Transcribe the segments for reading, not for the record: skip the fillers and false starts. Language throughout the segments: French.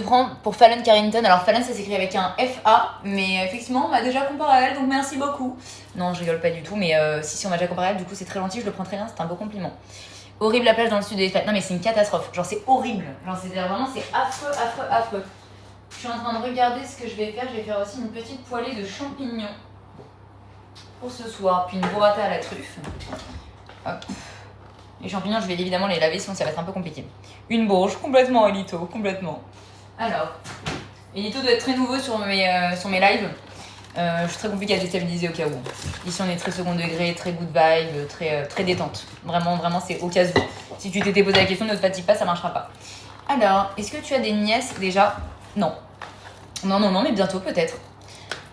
prends pour Fallon Carrington. Alors Fallon ça s'écrit avec un FA, mais effectivement on m'a déjà comparé à elle, donc merci beaucoup. Non, je rigole pas du tout, mais si on m'a déjà comparé à elle, du coup c'est très gentil, je le prends très bien, c'est un beau compliment. Horrible la plage dans le sud de l'Espagne. Non mais c'est une catastrophe, genre c'est horrible. Genre c'est vraiment, c'est affreux, affreux, affreux. Je suis en train de regarder ce que je vais faire. Je vais faire aussi une petite poêlée de champignons pour ce soir, puis une burrata à la truffe. Hop. Les champignons, je vais évidemment les laver, sinon ça va être un peu compliqué. Une bourge, complètement Elito, complètement. Alors, Elito doit être très nouveau sur mes lives. Je suis très compliquée à déstabiliser au cas où. Ici on est très second degré, très good vibe, très détente. Vraiment, vraiment c'est au cas où. Si tu t'étais posé la question, ne te fatigue pas, ça marchera pas. Alors, est-ce que tu as des nièces déjà? Non. Non, mais bientôt peut-être.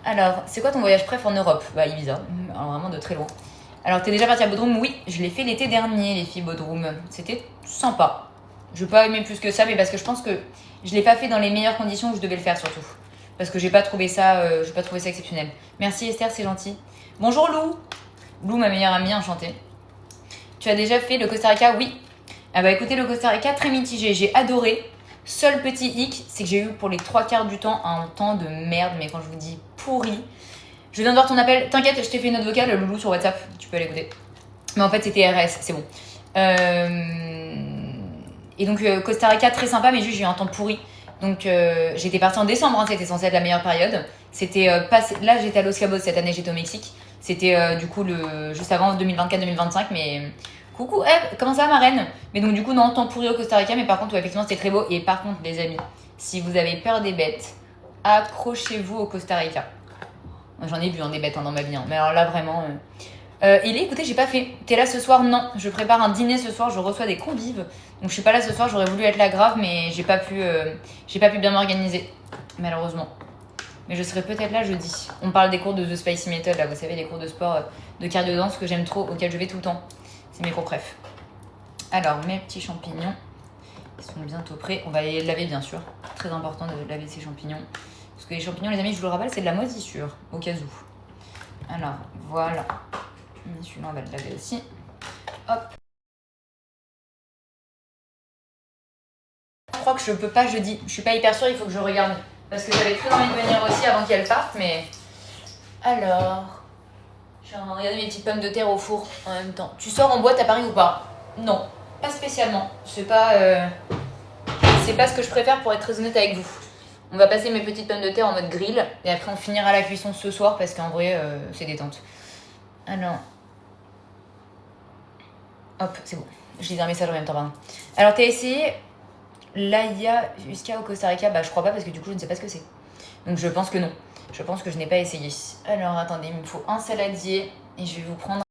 Alors, c'est quoi ton voyage préf en Europe? Bah Ibiza, alors vraiment de très loin. Alors, t'es déjà partie à Bodrum? Oui, je l'ai fait l'été dernier, les filles Bodrum. C'était sympa. Je n'ai pas aimé plus que ça, mais parce que je pense que je l'ai pas fait dans les meilleures conditions où je devais le faire surtout. Parce que j'ai pas trouvé ça exceptionnel. Merci Esther, c'est gentil. Bonjour Lou. Lou, ma meilleure amie, enchantée. Tu as déjà fait le Costa Rica? Oui. Ah bah écoutez, le Costa Rica, très mitigé. J'ai adoré. Seul petit hic, c'est que j'ai eu pour les 3/4 du temps un temps de merde, mais quand je vous dis pourri. Je viens de voir ton appel. T'inquiète, je t'ai fait une note vocale, Loulou, sur WhatsApp. Tu peux l'écouter. Mais en fait, c'était RS, c'est bon. Et donc, Costa Rica, très sympa, mais juste, j'ai eu un temps pourri. Donc, j'étais partie en décembre, hein, c'était censé être la meilleure période. C'était là, j'étais à Los Cabos cette année, j'étais au Mexique. C'était du coup juste avant 2024-2025, mais coucou Eve, comment ça va ma reine? Mais donc du coup non, temps pourri au Costa Rica, mais par contre ouais, effectivement c'était très beau. Et par contre les amis, si vous avez peur des bêtes, accrochez-vous au Costa Rica. J'en ai vu des bêtes dans ma vie, hein. Mais alors là vraiment... il est, écoutez, j'ai pas fait. T'es là ce soir? Non, je prépare un dîner ce soir, je reçois des convives. Donc je suis pas là ce soir, j'aurais voulu être là grave, mais j'ai pas pu bien m'organiser, malheureusement. Mais je serai peut-être là jeudi. On parle des cours de The Spicy Method, là, vous savez, les cours de sport, de cardio-danse que j'aime trop, auxquels je vais tout le temps. C'est mes cours préf. Alors, mes petits champignons, ils sont bientôt prêts. On va les laver, bien sûr. Très important de laver ces champignons. Parce que les champignons, les amis, je vous le rappelle, c'est de la moisissure, au cas où. Alors, voilà. Celui-là, on va le laver aussi. Hop. Je crois que je peux pas jeudi. Je suis pas hyper sûre, il faut que je regarde. Parce que j'avais très envie de venir aussi avant qu'elle parte, mais... Alors... Je suis en train de regarder mes petites pommes de terre au four en même temps. Tu sors en boîte à Paris ou pas? Non, pas spécialement. C'est pas ce que je préfère pour être très honnête avec vous. On va passer mes petites pommes de terre en mode grill et après on finira la cuisson ce soir parce qu'en vrai c'est détente. Alors... Hop, c'est bon. Je lis un message en même temps, pardon. Alors t'as essayé l'Aya jusqu'à au Costa Rica? Bah je crois pas parce que du coup je ne sais pas ce que c'est. Donc je pense que non. Je pense que je n'ai pas essayé. Alors attendez, il me faut un saladier et je vais vous prendre